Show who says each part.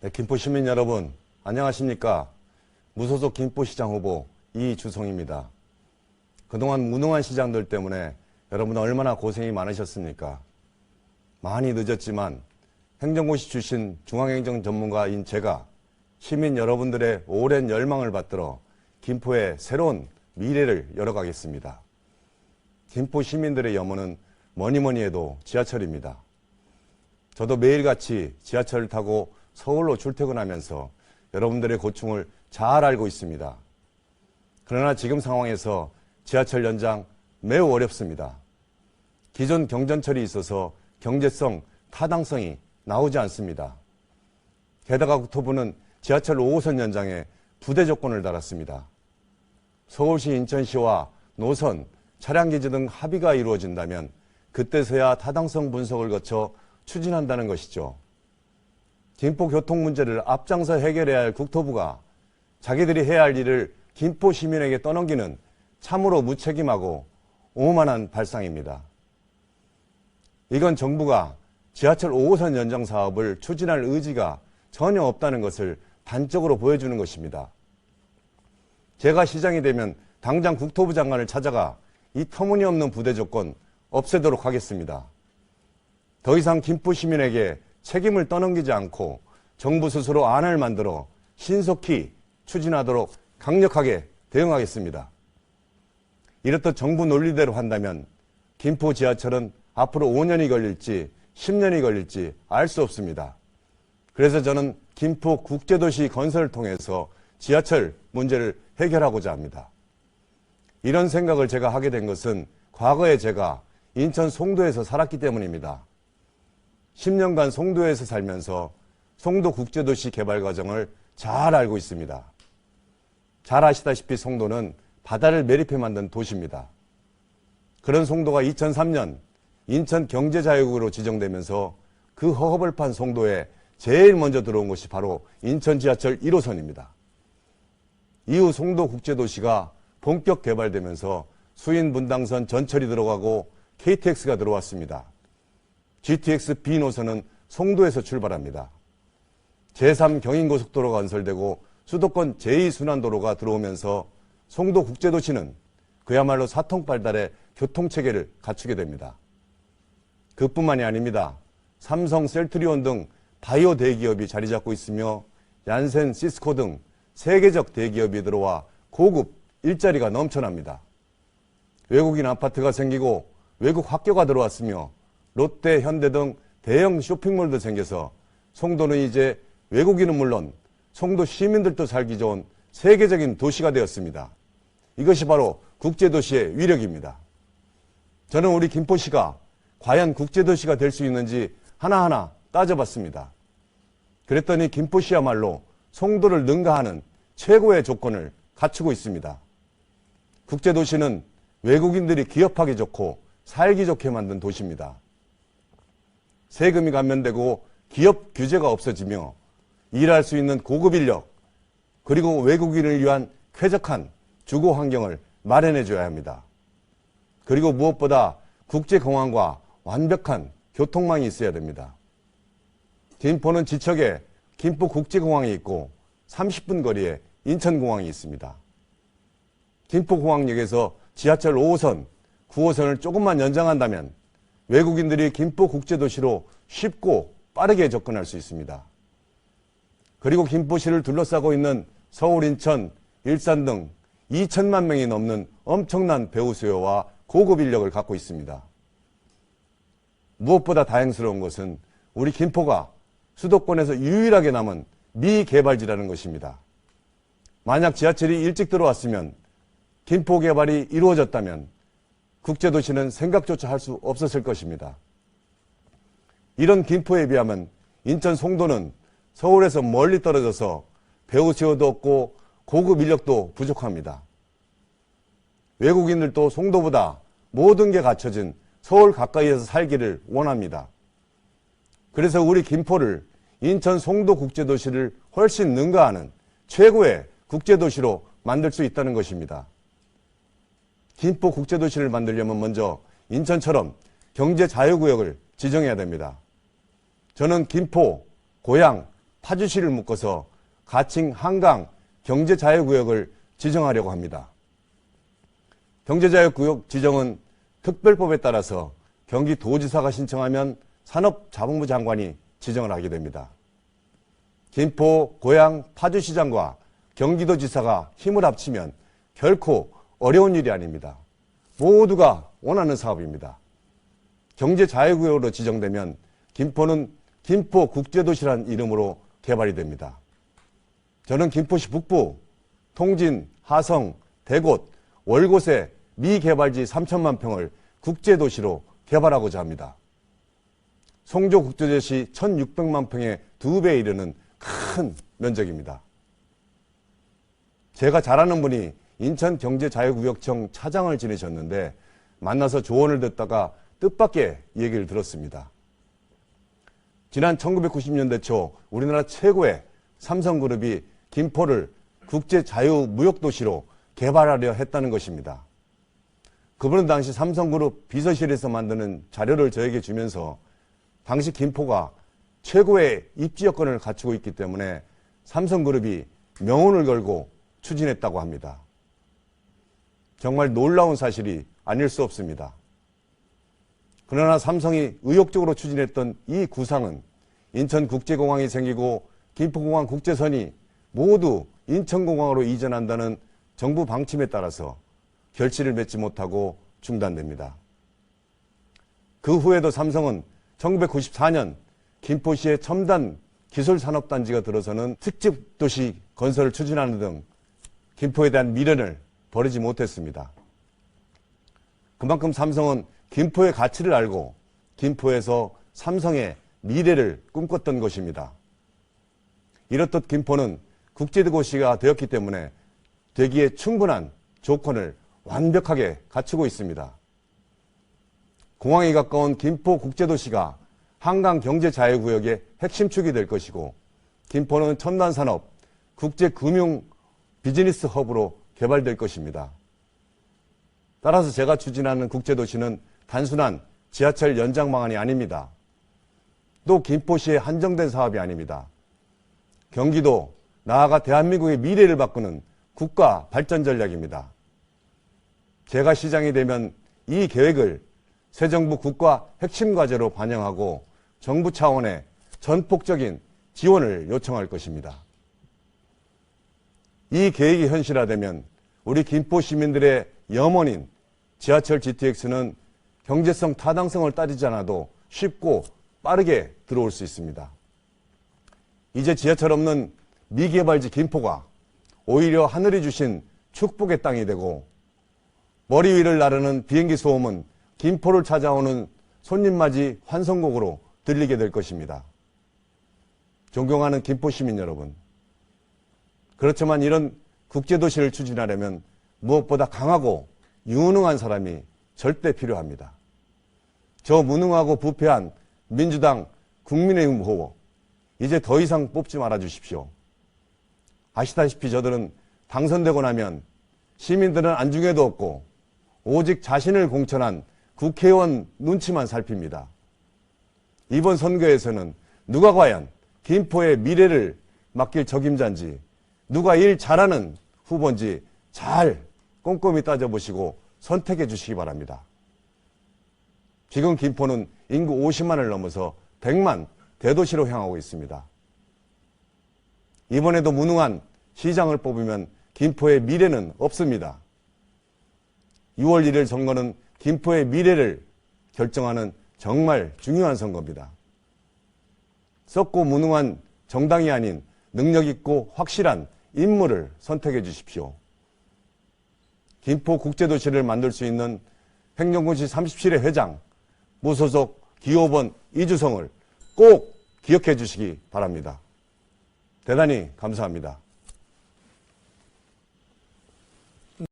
Speaker 1: 네, 김포 시민 여러분, 안녕하십니까? 무소속 김포시장 후보 이주성입니다. 그동안 무능한 시장들 때문에 여러분 얼마나 고생이 많으셨습니까? 많이 늦었지만 행정고시 출신 중앙행정 전문가인 제가 시민 여러분들의 오랜 열망을 받들어 김포의 새로운 미래를 열어가겠습니다. 김포 시민들의 염원은 뭐니뭐니 해도 지하철입니다. 저도 매일같이 지하철을 타고 서울로 출퇴근하면서 여러분들의 고충을 잘 알고 있습니다. 그러나 지금 상황에서 지하철 연장 매우 어렵습니다. 기존 경전철이 있어서 경제성, 타당성이 나오지 않습니다. 게다가 국토부는 지하철 5호선 연장에 부대 조건을 달았습니다. 서울시, 인천시와 노선, 차량기지 등 합의가 이루어진다면 그때서야 타당성 분석을 거쳐 추진한다는 것이죠. 김포 교통 문제를 앞장서 해결해야 할 국토부가 자기들이 해야 할 일을 김포 시민에게 떠넘기는 참으로 무책임하고 오만한 발상입니다. 이건 정부가 지하철 5호선 연장 사업을 추진할 의지가 전혀 없다는 것을 단적으로 보여주는 것입니다. 제가 시장이 되면 당장 국토부 장관을 찾아가 이 터무니없는 부대 조건 없애도록 하겠습니다. 더 이상 김포 시민에게 책임을 떠넘기지 않고 정부 스스로 안을 만들어 신속히 추진하도록 강력하게 대응하겠습니다. 이렇듯 정부 논리대로 한다면 김포 지하철은 앞으로 5년이 걸릴지 10년이 걸릴지 알 수 없습니다. 그래서 저는 김포 국제도시 건설을 통해서 지하철 문제를 해결하고자 합니다. 이런 생각을 제가 하게 된 것은 과거에 제가 인천 송도에서 살았기 때문입니다. 10년간 송도에서 살면서 송도 국제도시 개발 과정을 잘 알고 있습니다. 잘 아시다시피 송도는 바다를 매립해 만든 도시입니다. 그런 송도가 2003년 인천 경제자유국으로 지정되면서 그 허허벌 판 송도에 제일 먼저 들어온 것이 바로 인천 지하철 1호선입니다. 이후 송도 국제도시가 본격 개발되면서 수인 분당선 전철이 들어가고 KTX가 들어왔습니다. GTX B 노선은 송도에서 출발합니다. 제3 경인고속도로가 건설되고 수도권 제2순환도로가 들어오면서 송도 국제도시는 그야말로 사통팔달의 교통체계를 갖추게 됩니다. 그뿐만이 아닙니다. 삼성, 셀트리온 등 바이오 대기업이 자리 잡고 있으며 얀센, 시스코 등 세계적 대기업이 들어와 고급 일자리가 넘쳐납니다. 외국인 아파트가 생기고 외국 학교가 들어왔으며 롯데, 현대 등 대형 쇼핑몰도 생겨서 송도는 이제 외국인은 물론 송도 시민들도 살기 좋은 세계적인 도시가 되었습니다. 이것이 바로 국제도시의 위력입니다. 저는 우리 김포시가 과연 국제도시가 될 수 있는지 하나하나 따져봤습니다. 그랬더니 김포시야말로 송도를 능가하는 최고의 조건을 갖추고 있습니다. 국제도시는 외국인들이 기업하기 좋고 살기 좋게 만든 도시입니다. 세금이 감면되고 기업 규제가 없어지며 일할 수 있는 고급 인력 그리고 외국인을 위한 쾌적한 주거 환경을 마련해 줘야 합니다. 그리고 무엇보다 국제공항과 완벽한 교통망이 있어야 됩니다. 김포는 지척에 김포국제공항이 있고 30분 거리에 인천공항이 있습니다. 김포공항역에서 지하철 5호선, 9호선을 조금만 연장한다면 외국인들이 김포국제도시로 쉽고 빠르게 접근할 수 있습니다. 그리고 김포시를 둘러싸고 있는 서울, 인천, 일산 등 2천만 명이 넘는 엄청난 배우 수요와 고급 인력을 갖고 있습니다. 무엇보다 다행스러운 것은 우리 김포가 수도권에서 유일하게 남은 미개발지라는 것입니다. 만약 지하철이 일찍 들어왔으면 김포 개발이 이루어졌다면 국제도시는 생각조차 할 수 없었을 것입니다. 이런 김포에 비하면 인천 송도는 서울에서 멀리 떨어져서 배우 수요도 없고 고급 인력도 부족합니다. 외국인들도 송도보다 모든 게 갖춰진 서울 가까이에서 살기를 원합니다. 그래서 우리 김포를 인천 송도 국제도시를 훨씬 능가하는 최고의 국제도시로 만들 수 있다는 것입니다. 김포 국제도시를 만들려면 먼저 인천처럼 경제자유구역을 지정해야 됩니다. 저는 김포, 고양, 파주시를 묶어서 가칭 한강 경제자유구역을 지정하려고 합니다. 경제자유구역 지정은 특별법에 따라서 경기도지사가 신청하면 산업자본부 장관이 지정을 하게 됩니다. 김포, 고양, 파주시장과 경기도지사가 힘을 합치면 결코 어려운 일이 아닙니다. 모두가 원하는 사업입니다. 경제자유구역으로 지정되면 김포는 김포국제도시란 이름으로 개발이 됩니다. 저는 김포시 북부, 통진, 하성, 대곳, 월곶의 미개발지 3천만 평을 국제도시로 개발하고자 합니다. 송조국제도시 1,600만 평의 2배에 이르는 큰 면적입니다. 제가 잘 아는 분이 인천경제자유구역청 차장을 지내셨는데 만나서 조언을 듣다가 뜻밖의 얘기를 들었습니다. 지난 1990년대 초 우리나라 최고의 삼성그룹이 김포를 국제자유무역도시로 개발하려 했다는 것입니다. 그분은 당시 삼성그룹 비서실에서 만드는 자료를 저에게 주면서 당시 김포가 최고의 입지 여건을 갖추고 있기 때문에 삼성그룹이 명운을 걸고 추진했다고 합니다. 정말 놀라운 사실이 아닐 수 없습니다. 그러나 삼성이 의욕적으로 추진했던 이 구상은 인천국제공항이 생기고 김포공항 국제선이 모두 인천공항으로 이전한다는 정부 방침에 따라서 결실을 맺지 못하고 중단됩니다. 그 후에도 삼성은 1994년 김포시의 첨단 기술산업단지가 들어서는 특집도시 건설을 추진하는 등 김포에 대한 미련을 버리지 못했습니다. 그만큼 삼성은 김포의 가치를 알고 김포에서 삼성의 미래를 꿈꿨던 것입니다. 이렇듯 김포는 국제도시가 되었기 때문에 되기에 충분한 조건을 완벽하게 갖추고 있습니다. 공항이 가까운 김포국제도시가 한강경제자유구역의 핵심축이 될 것이고 김포는 첨단산업, 국제금융 비즈니스 허브로 개발될 것입니다. 따라서 제가 추진하는 국제도시는 단순한 지하철 연장 방안이 아닙니다. 또 김포시의 한정된 사업이 아닙니다. 경기도, 나아가 대한민국의 미래를 바꾸는 국가 발전 전략입니다. 제가 시장이 되면 이 계획을 새 정부 국가 핵심 과제로 반영하고 정부 차원의 전폭적인 지원을 요청할 것입니다. 이 계획이 현실화되면 우리 김포 시민들의 염원인 지하철 GTX는 경제성, 타당성을 따지지 않아도 쉽고 빠르게 들어올 수 있습니다. 이제 지하철 없는 미개발지 김포가 오히려 하늘이 주신 축복의 땅이 되고 머리 위를 나르는 비행기 소음은 김포를 찾아오는 손님맞이 환성곡으로 들리게 될 것입니다. 존경하는 김포 시민 여러분, 그렇지만 이런 국제도시를 추진하려면 무엇보다 강하고 유능한 사람이 절대 필요합니다. 저 무능하고 부패한 민주당 국민의힘 후보 이제 더 이상 뽑지 말아 주십시오. 아시다시피 저들은 당선되고 나면 시민들은 안중에도 없고 오직 자신을 공천한 국회의원 눈치만 살핍니다. 이번 선거에서는 누가 과연 김포의 미래를 맡길 적임자인지, 누가 일 잘하는 후보인지 잘 꼼꼼히 따져보시고 선택해 주시기 바랍니다. 지금 김포는 인구 50만을 넘어서 100만 대도시로 향하고 있습니다. 이번에도 무능한 시장을 뽑으면 김포의 미래는 없습니다. 6월 1일 선거는 김포의 미래를 결정하는 정말 중요한 선거입니다. 썩고 무능한 정당이 아닌 능력 있고 확실한 인물을 선택해 주십시오. 김포 국제도시를 만들 수 있는 행정군시 37회 회장, 무소속 기호번 이주성을 꼭 기억해 주시기 바랍니다. 대단히 감사합니다.